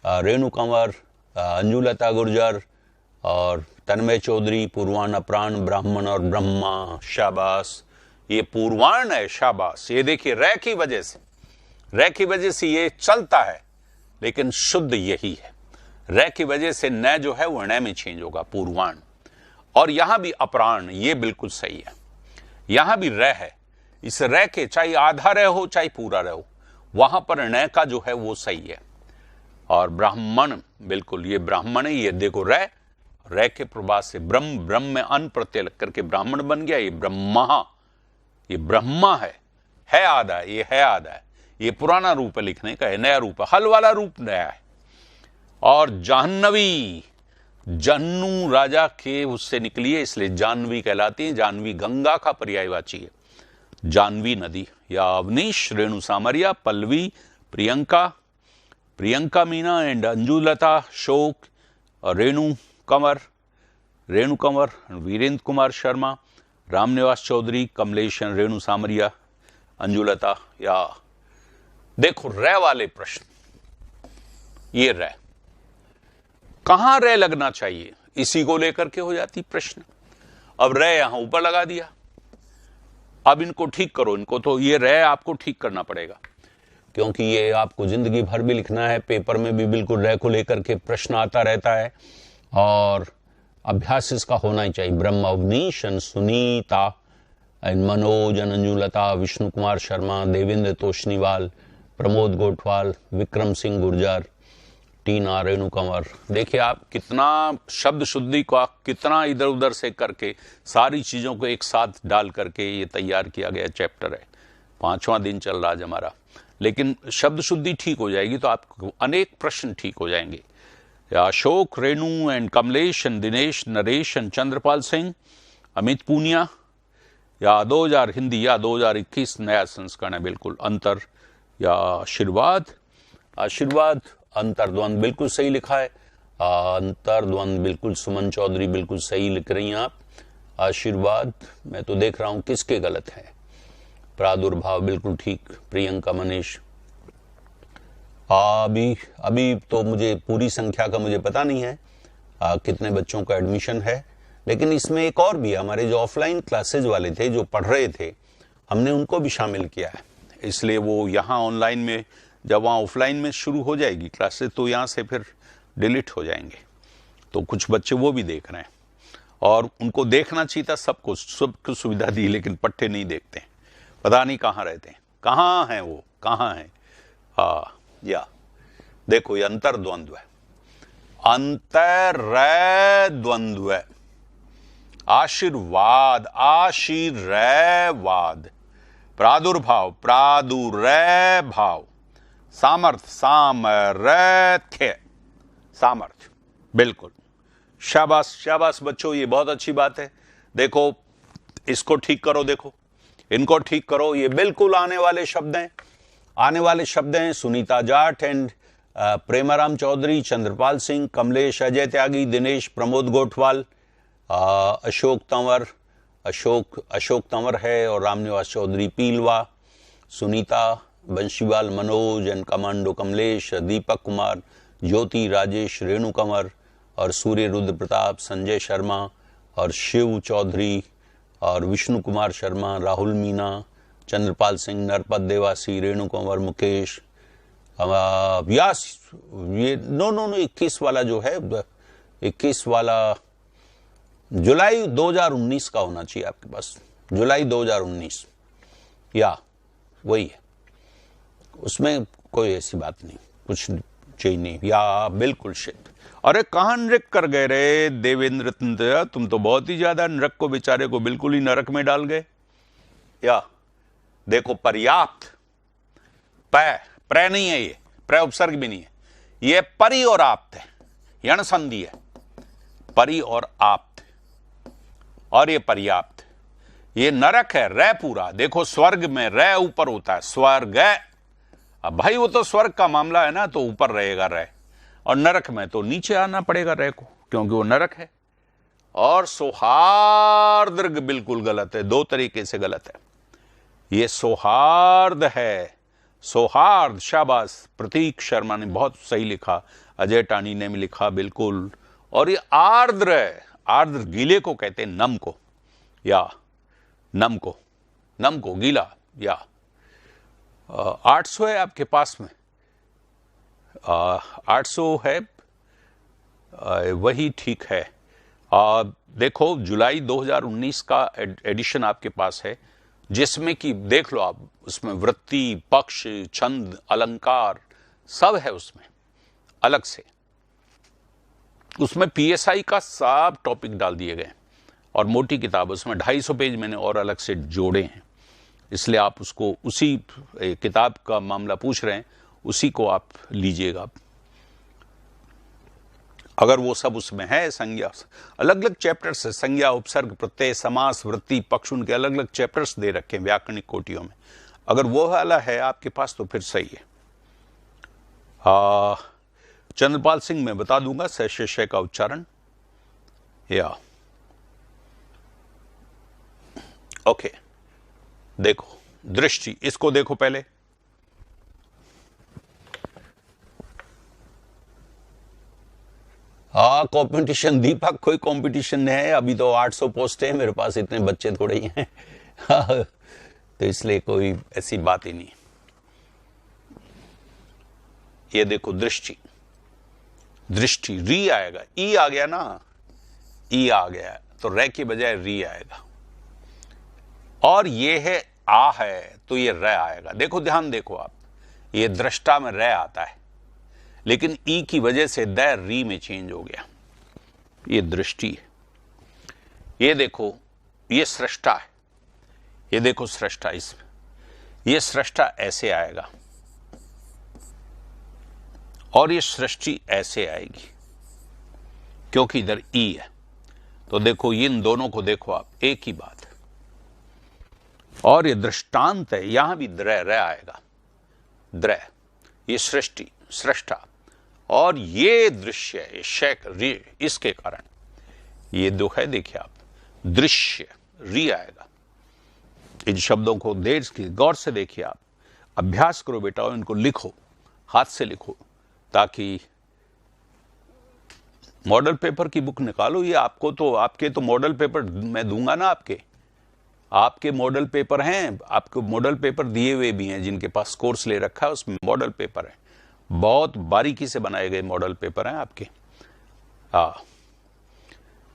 रेणु कंवर, अंजुलता गुर्जर और तन्मय चौधरी, पूर्वाण, अप्राण, ब्राह्मण और ब्रह्मा। शाबाश, ये पूर्वाण है, शाबाश। ये देखिए, रै की वजह से, रै की वजह से ये चलता है, लेकिन शुद्ध यही है। रै की वजह से न जो है वो न में चेंज होगा, पूर्वाण। और यहां भी अपराण, ये बिल्कुल सही है। यहां भी रै है, इस रै के चाहे आधा रै हो चाहे पूरा रै हो, वहां पर न का जो है वो सही है। और ब्राह्मण, बिल्कुल ये ब्राह्मण है। ये देखो, रै के प्रभाव से ब्रह्म, ब्रह्म में अन प्रत्यय लग करके ब्राह्मण बन गया। ये ब्रह्मा, ये ब्रह्मा है आधा, ये है आधा है। ये पुराना रूप है लिखने का, है नया रूप है, हल वाला रूप नया है। और जाह्नवी, जन्नू राजा के उससे निकली है, इसलिए जाह्नवी कहलाती है। जाह्नवी गंगा का पर्यायवाची है, जाह्नवी नदी। या अवनीश, रेणु सामरिया, पल्लवी, प्रियंका, प्रियंका मीना एंड अंजुलता, शोक और रेणु कंवर, वीरेंद्र कुमार शर्मा, रामनिवास चौधरी, कमलेश, रेणु सामरिया, अंजुलता। या देखो, रै वाले प्रश्न, ये रै कहां रै लगना चाहिए, इसी को लेकर के हो जाती प्रश्न। अब रै यहां ऊपर लगा दिया, अब इनको ठीक करो, इनको तो ये रै आपको ठीक करना पड़ेगा, क्योंकि ये आपको जिंदगी भर भी लिखना है। पेपर में भी बिल्कुल रै को लेकर के प्रश्न आता रहता है और अभ्यास इसका होना ही चाहिए। ब्रह्म, अवनीश, सुनीता, मनोज, अंजुलता, विष्णु कुमार शर्मा, देवेंद्र तोशनीवाल, प्रमोद गोठवाल, विक्रम सिंह गुर्जर, टीना, रेणु कंवर। देखिए आप कितना शब्द शुद्धि को कितना इधर उधर से करके सारी चीजों को एक साथ डाल करके ये तैयार किया गया चैप्टर है। 5वां दिन चल रहा है हमारा, लेकिन शब्द शुद्धि ठीक हो जाएगी तो आपको अनेक प्रश्न ठीक हो जाएंगे। Ashok, Renu and Kamlesh and Dinesh, Naresh and Chandrapal Singh, Amit Punia. या 2000 हिंदी या 2021 नया संस्करण है, बिल्कुल अंतर। या आशीर्वाद, आशीर्वाद अंतर्द्वंद बिल्कुल सही लिखा है, अंतर्द्वंद बिल्कुल। सुमन चौधरी बिल्कुल सही लिख रही हैं आप। आशीर्वाद मैं तो देख रहा हूं किसके गलत है। प्रादुर्भाव बिल्कुल ठीक, प्रियंका, मनीष। अभी तो मुझे पूरी संख्या का मुझे पता नहीं है कितने बच्चों का एडमिशन है, लेकिन इसमें एक और भी, हमारे जो ऑफलाइन क्लासेज वाले थे जो पढ़ रहे थे, हमने उनको भी शामिल किया है, इसलिए वो यहाँ ऑनलाइन में जब वहाँ ऑफलाइन में शुरू हो जाएगी क्लासेस तो यहाँ से फिर डिलीट हो जाएंगे। तो कुछ बच्चे वो भी देख रहे हैं और उनको देखना चाहिए था, सबको सुविधा दी, लेकिन पट्टे नहीं देखते हैं, पता नहीं कहाँ रहते हैं, कहाँ हैं वो, कहाँ हैं। या देखो ये अंतर्द्वंद्व है, अंतर्द्वंद्व, आशीर्वाद, आशीर्वाद, प्रादुर्भाव, प्रादुर्भाव, सामर्थ्य, सामर्थ्य, सामर्थ्य, बिल्कुल, शाबाश शाबाश बच्चों, ये बहुत अच्छी बात है। देखो इसको ठीक करो, देखो इनको ठीक करो, ये बिल्कुल आने वाले शब्द हैं, आने वाले शब्द हैं। सुनीता जाट एंड प्रेमाराम चौधरी, चंद्रपाल सिंह, कमलेश, अजय त्यागी, दिनेश, प्रमोद गोठवाल, अशोक तंवर, अशोक तंवर है, और रामनिवास चौधरी पीलवा, सुनीता, बंशीवाल मनोज एंड कमांडो कमलेश, दीपक कुमार, ज्योति, राजेश, रेणु कंवर और सूर्य रुद्र प्रताप, संजय शर्मा और शिव चौधरी और विष्णु कुमार शर्मा, राहुल मीना, चंद्रपाल सिंह, नरपत देवासी, रेणु कंवर, मुकेश, व्यास, ये नो 21 वाला जो है, 21 वाला जुलाई 2019 का होना चाहिए आपके पास, जुलाई 2019, या वही है, उसमें कोई ऐसी बात नहीं, कुछ चाहिए नहीं, या बिल्कुल शिट। अरे कहाँ नरक कर गए रे देवेंद्र, तुम तो बहुत ही ज्यादा नरक को, बेचारे को बिल्कुल ही नरक में डाल गए। या देखो पर्याप्त, प्र नहीं है, ये प्र उपसर्ग भी नहीं है, ये परि और आप्त है, यण संधि है, परि और आप्त, और ये पर्याप्त, ये नरक है, रै पूरा, देखो स्वर्ग में रै ऊपर होता है, स्वर्ग, अब भाई वो तो स्वर्ग का मामला है ना, तो ऊपर रहेगा रै, और नरक में तो नीचे आना पड़ेगा रै को, क्योंकि वो नरक है। और सौहार्द बिल्कुल गलत है, दो तरीके से गलत है, ये सौहार्द है, सौहार्द, शाबाश, प्रतीक शर्मा ने बहुत सही लिखा, अजय टानी ने भी लिखा बिल्कुल। और ये आर्द्र है, आर्द्र गीले को कहते हैं, नम को, या नम को गीला, या 800 है आपके पास में, 800 है, वही ठीक है। देखो जुलाई 2019 का एडिशन आपके पास है, जिसमें कि देख लो आप, उसमें वृत्ति, पक्ष, छंद, अलंकार सब है उसमें अलग से, उसमें पीएसआई का सब टॉपिक डाल दिए गए, और मोटी किताब उसमें 250 पेज मैंने और अलग से जोड़े हैं, इसलिए आप उसको, उसी किताब का मामला पूछ रहे हैं, उसी को आप लीजिएगा। अगर वो सब उसमें है, संज्ञा, अलग अलग चैप्टर्स है, संज्ञा, उपसर्ग, प्रत्यय, समास, वृत्ति, पक्ष, उनके अलग अलग चैप्टर्स दे रखे हैं व्याकरणिक कोटियों में, अगर वो वाला है आपके पास तो फिर सही है। चंद्रपाल सिंह मैं बता दूंगा शय का उच्चारण, या ओके। देखो दृष्टि, इसको देखो पहले, कंपटीशन, दीपक कोई कंपटीशन नहीं है, अभी तो 800 पोस्ट है मेरे पास, इतने बच्चे थोड़े ही हैं तो इसलिए कोई ऐसी बात ही नहीं। ये देखो दृष्टि, दृष्टि, री आएगा, ई आ गया ना, ई आ गया तो रे की बजाय री आएगा, और ये है आ है तो ये रे आएगा। देखो ध्यान देखो आप, ये दृष्टा में रे आता है, लेकिन ई की वजह से द री में चेंज हो गया, ये दृष्टि है। ये देखो ये सृष्टा है, ये देखो सृष्टा, इसमें ये सृष्टा ऐसे आएगा और ये सृष्टि ऐसे आएगी, क्योंकि इधर ई है। तो देखो इन दोनों को देखो आप, एक ही बात है। और ये दृष्टांत है, यहां भी द्र आएगा, द्र, ये सृष्टि, सृष्टा, और ये दृश्य, ये शेक, इसके कारण ये दो है, देखिए आप, दृश्य, री आएगा। इन शब्दों को देर गौर से देखिए आप, अभ्यास करो बेटा, और इनको लिखो, हाथ से लिखो, ताकि मॉडल पेपर की बुक निकालो। ये आपको तो, आपके तो मॉडल पेपर मैं दूंगा ना आपके, आपके मॉडल पेपर हैं, आपको मॉडल पेपर दिए हुए भी हैं, जिनके पास कोर्स ले रखा है उसमें मॉडल पेपर है, बहुत बारीकी से बनाए गए मॉडल पेपर हैं आपके।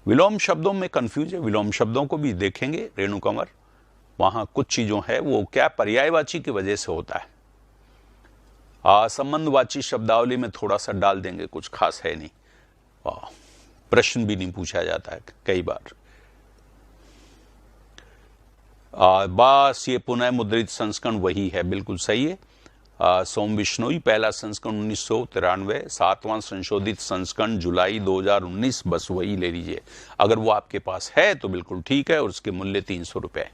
विलोम शब्दों में कंफ्यूज है, विलोम शब्दों को भी देखेंगे रेणु कंवर, वहां कुछ चीजों है वो क्या पर्यायवाची की वजह से होता है। संबंधवाची शब्दावली में थोड़ा सा डाल देंगे, कुछ खास है नहीं, प्रश्न भी नहीं पूछा जाता है कई बार। बस ये पुनः मुद्रित संस्करण वही है, बिल्कुल सही है। सोम विश्नोई पहला संस्करण 1993, 7वां संशोधित संस्करण जुलाई 2019, बस वही ले लीजिए। अगर वो आपके पास है तो बिल्कुल ठीक है, और उसके मूल्य 300 रुपये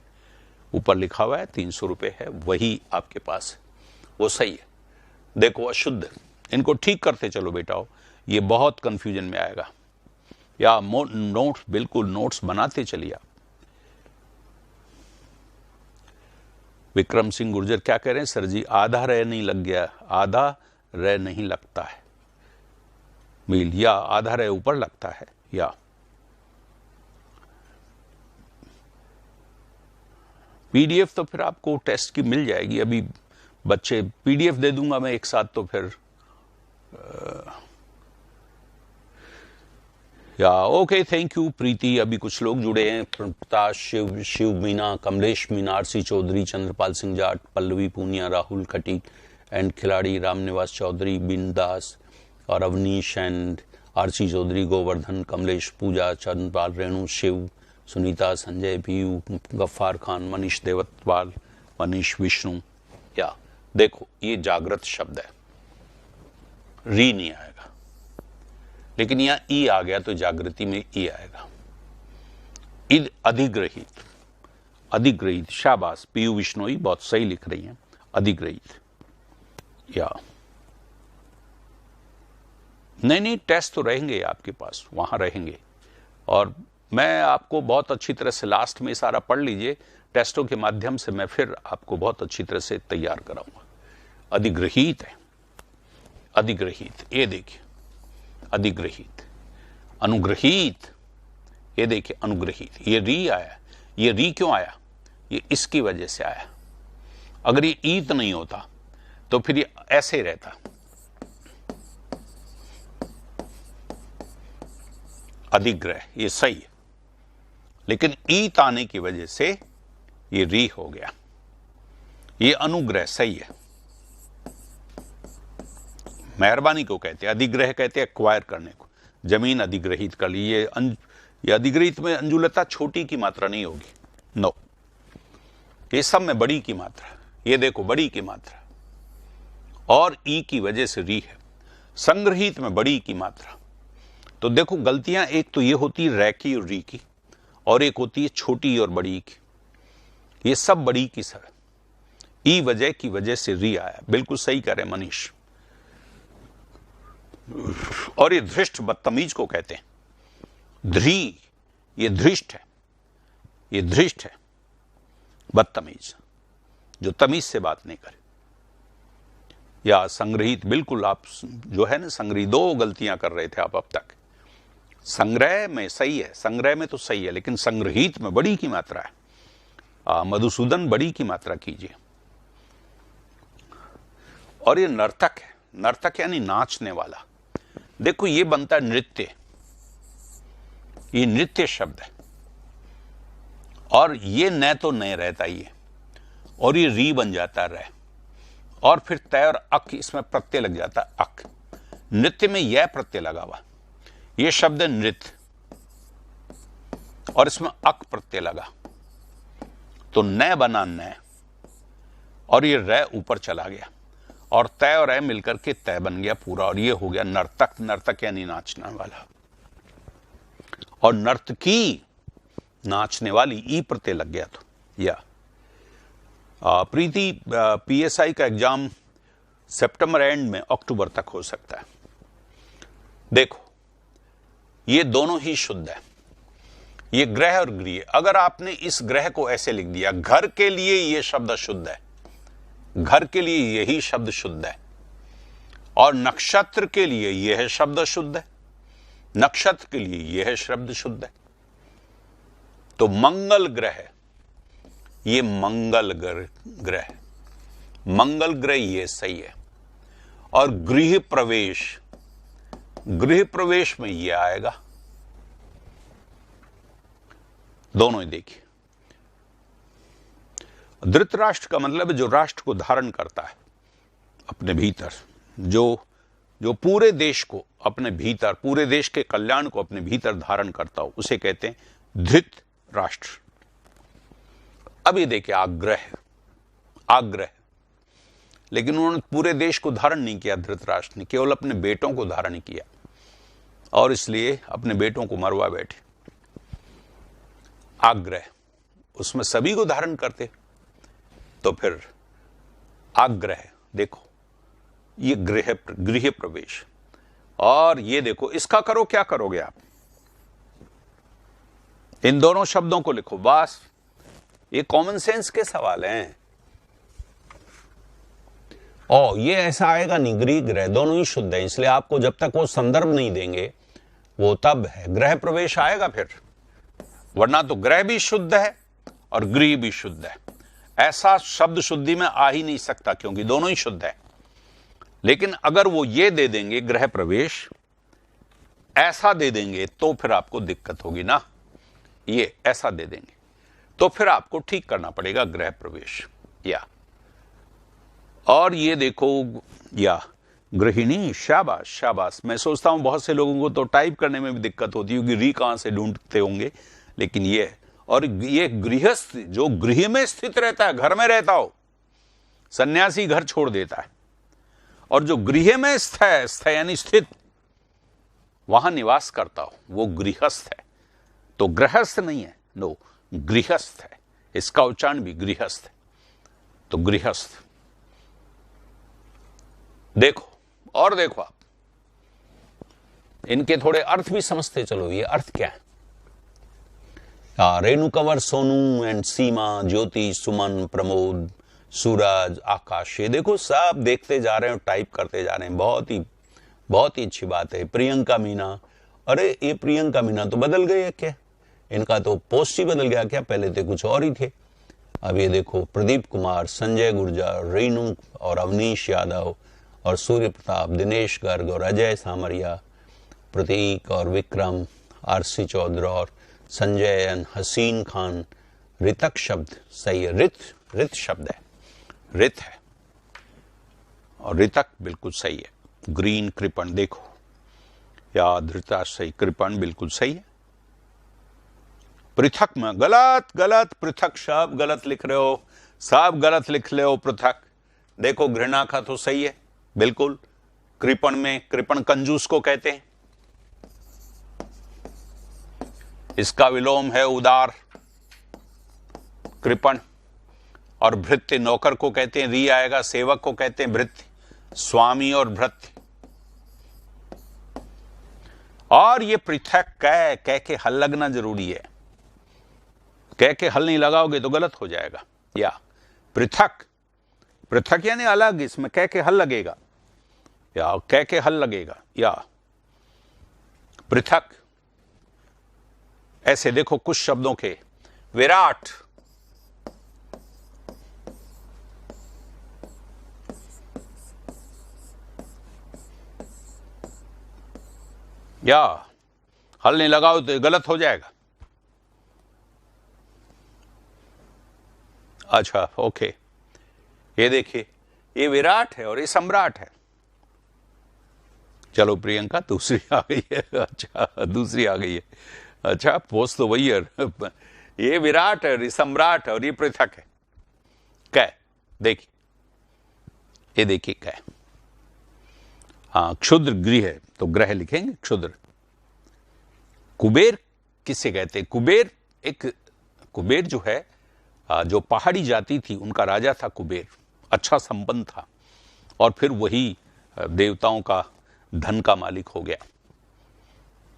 ऊपर लिखा हुआ है, 300 रुपये है, वही आपके पास है, वो सही है। देखो अशुद्ध, इनको ठीक करते चलो बेटाओ, ये बहुत कंफ्यूजन में आएगा। या नोट्स, बिल्कुल नोट्स बनाते चलिए आप। विक्रम सिंह गुर्जर क्या कह रहे हैं, सर जी आधा रह नहीं लग गया, आधा रह नहीं लगता है मील, या आधा रह ऊपर लगता है, या पीडीएफ तो फिर आपको टेस्ट की मिल जाएगी। अभी बच्चे पीडीएफ दे दूंगा मैं एक साथ, तो फिर या ओके, थैंक यू प्रीति। अभी कुछ लोग जुड़े हैं, प्रताश, शिव मीना, कमलेश मीना, आरसी चौधरी, चंद्रपाल सिंह जाट, पल्लवी पूनिया, राहुल खटी एंड खिलाड़ी, रामनिवास चौधरी, बिंदास और अवनीश एंड आरसी चौधरी, गोवर्धन, कमलेश, पूजा, चंद्रपाल, रेणु, शिव, सुनीता, संजय, पीयू, गफ्फार खान, मनीष देवतवाल, मनीष, विष्णु। या देखो ये जागृत शब्द है, री नहीं आएगा, लेकिन यहां ई आ गया तो जागृति में ई आएगा। इद अधिग्रहित, अधिग्रहित, शाबाश पीयू विश्नोई, बहुत सही लिख रही हैं, अधिग्रहित। या नहीं टेस्ट तो रहेंगे आपके पास, वहां रहेंगे, और मैं आपको बहुत अच्छी तरह से लास्ट में सारा पढ़ लीजिए, टेस्टों के माध्यम से मैं फिर आपको बहुत अच्छी तरह से तैयार कराऊंगा। अधिग्रहित है, अधिग्रहित, ये देखिए अधिग्रहित, अनुग्रहित, ये देखिए अनुग्रहित, ये री आया। ये री क्यों आया, ये इसकी वजह से आया। अगर ये ईत नहीं होता तो फिर ये ऐसे ही रहता, अधिग्रह, ये सही है, लेकिन ईत आने की वजह से ये री हो गया। ये अनुग्रह सही है, मेहरबानी को कहते हैं, अधिग्रह कहते हैं एक्वायर करने को, जमीन अधिग्रहित कर ली। ये अधिग्रहित में अंजुलता छोटी की मात्रा नहीं होगी, नो, ये सब में बड़ी की मात्रा, ये देखो बड़ी की मात्रा, और ई की वजह से री है। संग्रहित में बड़ी की मात्रा, तो देखो गलतियां एक तो ये होती है रै की और री की, और एक होती है छोटी और बड़ी की, ये सब बड़ी की सर, ई वजह की वजह से री आया, बिल्कुल सही कह रहे हैं मनीष। और ये धृष्ट बदतमीज को कहते हैं, ध्री, ये धृष्ट है, ये धृष्ट है, बदतमीज, जो तमीज से बात नहीं करे। या संग्रहित, बिल्कुल आप जो है ना संग्रहित, दो गलतियां कर रहे थे आप अब तक। संग्रह में सही है, संग्रह में तो सही है, लेकिन संग्रहित में बड़ी की मात्रा है। मधुसूदन, बड़ी की मात्रा कीजिए। और ये नर्तक है, नर्तक यानी नाचने वाला। देखो ये बनता है नृत्य, ये नृत्य शब्द है, और ये न तो नए रहता ही है, और ये री बन जाता है, और फिर तय और अक, इसमें प्रत्यय लग जाता है, अक। नृत्य में यह प्रत्यय लगा हुआ, ये शब्द है नृत्य, और इसमें अक प्रत्यय लगा, तो न बना न, और ये रै ऊपर चला गया, और तय और रै मिलकर के तय बन गया पूरा, और ये हो गया नर्तक। नर्तक यानी नाचने वाला, और नर्तकी, नाचने वाली, ई प्रत्यय लग गया तो। या प्रीति, पीएसआई का एग्जाम सितंबर एंड में अक्टूबर तक हो सकता है। देखो ये दोनों ही शुद्ध है, ये ग्रह और गृह। अगर आपने इस ग्रह को ऐसे लिख दिया, घर के लिए ये शब्द शुद्ध है, घर के लिए यही शब्द शुद्ध है, और नक्षत्र के लिए यह शब्द शुद्ध है, नक्षत्र के लिए यह शब्द शुद्ध है। तो मंगल ग्रह ये मंगल ग्रह, मंगल ग्रह ये सही है। और गृह प्रवेश में ये आएगा, दोनों ही देखिए। धृतराष्ट्र का मतलब है जो राष्ट्र को धारण करता है अपने भीतर, जो पूरे देश को अपने भीतर, पूरे देश के कल्याण को अपने भीतर धारण करता हो, उसे कहते हैं धृत राष्ट्र। अब ये देखिए आग्रह, लेकिन उन्होंने पूरे देश को धारण नहीं किया धृतराष्ट्र ने, केवल अपने बेटों को धारण किया, और इसलिए अपने बेटों को मरवा बैठे। आग्रह, उसमें सभी को धारण करते, तो फिर आग्रह, देखो ये गृह प्रवेश। और ये देखो, इसका करो, क्या करोगे आप? इन दोनों शब्दों को लिखो, बस। ये कॉमन सेंस के सवाल हैं। और ये ऐसा आएगा नहीं, गृह दोनों ही शुद्ध है, इसलिए आपको जब तक वो संदर्भ नहीं देंगे वो तब है गृह प्रवेश आएगा फिर, वरना तो ग्रह भी शुद्ध है और गृह भी शुद्ध है। ऐसा शब्द शुद्धि में आ ही नहीं सकता, क्योंकि दोनों ही शुद्ध है। लेकिन अगर वो ये दे देंगे गृह प्रवेश, ऐसा दे देंगे, तो फिर आपको दिक्कत होगी ना। ये ऐसा दे देंगे तो फिर आपको ठीक करना पड़ेगा गृह प्रवेश या। और ये देखो, या गृहिणी, शाबाश। मैं सोचता हूं बहुत से लोगों को तो टाइप करने में भी दिक्कत होती होगी, री कहां से ढूंढते होंगे, लेकिन ये, और ये गृहस्थ जो गृह में स्थित रहता है, घर में रहता हो, सन्यासी घर छोड़ देता है, और जो गृह में स्थ यानी स्थित, वहां निवास करता हो, वो गृहस्थ है। तो गृहस्थ नहीं है, नो, गृहस्थ है। इसका उच्चारण भी गृहस्थ है, तो गृहस्थ। देखो, और देखो आप, इनके थोड़े अर्थ भी समझते चलो। ये अर्थ क्या है? रेणु कंवर, सोनू एंड सीमा, ज्योति, सुमन, प्रमोद, सूरज, आकाश, ये देखो सब देखते जा रहे हैं, टाइप करते जा रहे हैं। बहुत ही अच्छी बात है। प्रियंका मीना, अरे ये प्रियंका मीना तो बदल गए है क्या? इनका तो पोस्ट ही बदल गया क्या? पहले तो कुछ और ही थे। अब ये देखो, प्रदीप कुमार, संजय गुर्जर, रेणु और अवनीश यादव और सूर्य प्रताप, दिनेश गर्ग और अजय सामरिया, प्रतीक और विक्रम, आरसी चौधरी और संजय, हसीन खान, ऋतक शब्द सही है, रित शब्द है, रित है, और ऋतक बिल्कुल सही है। ग्रीन, कृपण, देखो या धृता सही, कृपण बिल्कुल सही है। पृथक में गलत, पृथक शब्द गलत लिख रहे हो, सब गलत लिख रहे हो। पृथक, देखो घृणा का तो सही है बिल्कुल। कृपण में, कृपण कंजूस को कहते हैं, इसका विलोम है उदार, कृपण। और भृत्य नौकर को कहते हैं, री आएगा, सेवक को कहते हैं भृत्य, स्वामी और भृत्य। और ये पृथक कह के हल लगना जरूरी है, कह के हल नहीं लगाओगे तो गलत हो जाएगा। या पृथक यानी अलग, इसमें कह के हल लगेगा, या कह के हल लगेगा, या पृथक। ऐसे देखो कुछ शब्दों के, विराट, या हल नहीं लगाओ तो गलत हो जाएगा। अच्छा, ओके, ये देखिए, ये विराट है और ये सम्राट है। चलो प्रियंका, दूसरी आ गई है। अच्छा, दूसरी आ गई है। अच्छा, पोस्ट तो वही है। ये विराट है, ये सम्राट है और ये पृथक है। कै, देखिए, ये देखिए कै। हाँ, क्षुद्र गृह है तो ग्रह लिखेंगे, क्षुद्र। कुबेर किसे कहते हैं? कुबेर जो है, जो पहाड़ी जाति थी, उनका राजा था कुबेर, अच्छा संपन्न था, और फिर वही देवताओं का धन का मालिक हो गया।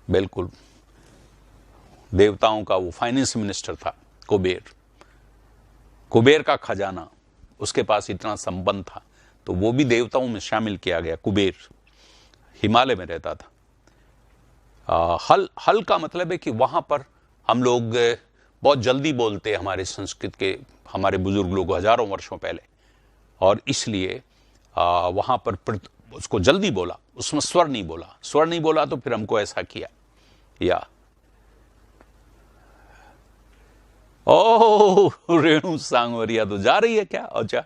बिल्कुल, देवताओं का वो फाइनेंस मिनिस्टर था कुबेर का खजाना, उसके पास इतना संपन्न था, तो वो भी देवताओं में शामिल किया गया। कुबेर हिमालय में रहता था। हल का मतलब है कि वहां पर हम लोग बहुत जल्दी बोलते हमारे संस्कृत के हमारे बुजुर्ग लोग हजारों वर्षों पहले, और इसलिए वहां पर उसको जल्दी बोला, उसमें स्वर नहीं बोला। स्वर नहीं बोला तो फिर हमको ऐसा किया। या ओह, रेणु सांगवरिया तो जा रही है क्या? अच्छा,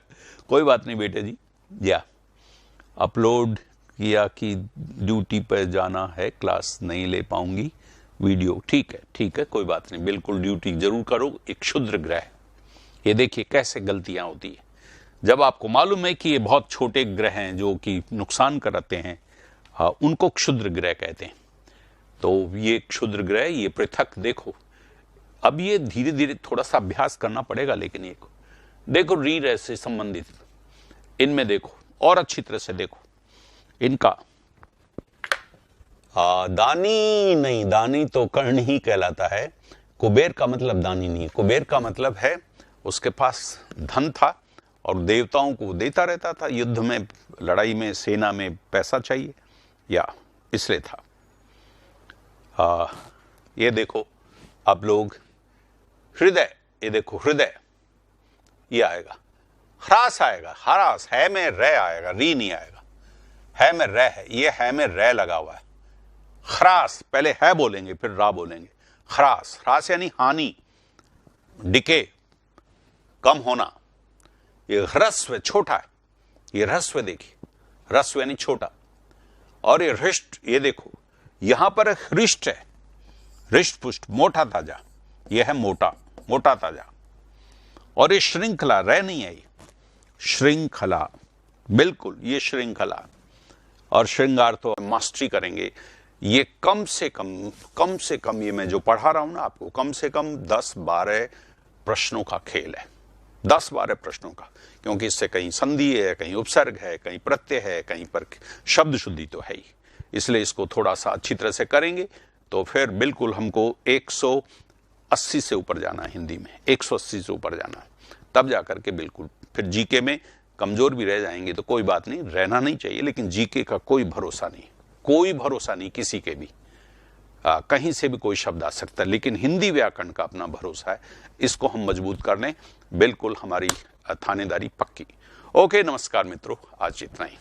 कोई बात नहीं बेटे जी। या अपलोड किया कि ड्यूटी पर जाना है, क्लास नहीं ले पाऊंगी वीडियो। ठीक है, ठीक है, कोई बात नहीं, बिल्कुल ड्यूटी जरूर करो। एक क्षुद्र ग्रह, ये देखिए कैसे गलतियां होती है। जब आपको मालूम है कि ये बहुत छोटे ग्रह हैं जो कि नुकसान कराते हैं, उनको क्षुद्र ग्रह कहते हैं। तो ये क्षुद्र ग्रह, ये पृथक देखो। अब ये धीरे धीरे थोड़ा सा अभ्यास करना पड़ेगा, लेकिन ये देखो री रह से संबंधित इनमें देखो और अच्छी तरह से देखो इनका। दानी नहीं, दानी तो कर्ण ही कहलाता है। कुबेर का मतलब दानी नहीं, कुबेर का मतलब है उसके पास धन था और देवताओं को देता रहता था। युद्ध में, लड़ाई में, सेना में पैसा चाहिए, या इसलिए था। ये देखो आप लोग, हृदय, ये देखो हृदय, ये आएगा। ह्रास आएगा, हरास, है में रह आएगा, री नहीं आएगा। है में रह है, ये है में रह लगा हुआ है। ह्रास, पहले है बोलेंगे फिर रा बोलेंगे। ह्रास, ह्रास यानी हानि, डिके, कम होना। ये ह्रस्व छोटा है, ये ह्रस्व देखिए, ह्रस्व यानी छोटा। और ये हृष्ट, ये देखो यहां पर हृष्ट है, हृष्ट पुष्ट, मोटा ताजा, ये है मोटा, मोटा ताजा। और ये श्रृंखला, रह नहीं है, ये श्रृंखला, बिल्कुल ये श्रृंखला। और श्रृंगार तो मास्टरी करेंगे। ये कम से कम ये मैं जो पढ़ा रहा हूं ना आपको, कम से कम 10-12 प्रश्नों का खेल है, 10-12 प्रश्नों का। क्योंकि इससे कहीं संधि है, कहीं उपसर्ग है, कहीं प्रत्यय है, कहीं पर शब्द शुद्धि तो है ही। इसलिए इसको थोड़ा सा अच्छी तरह से करेंगे तो फिर बिल्कुल हमको 180 से ऊपर जाना है हिंदी में, 180 से ऊपर जाना है, तब जाकर के बिल्कुल। फिर जीके में कमजोर भी रह जाएंगे तो कोई बात नहीं, रहना नहीं चाहिए, लेकिन जीके का कोई भरोसा नहीं, कोई भरोसा नहीं किसी के भी। कहीं से भी कोई शब्द आ सकता है, लेकिन हिंदी व्याकरण का अपना भरोसा है। इसको हम मजबूत कर लें, बिल्कुल हमारी थानेदारी पक्की। ओके, नमस्कार मित्रों, आज इतना ही।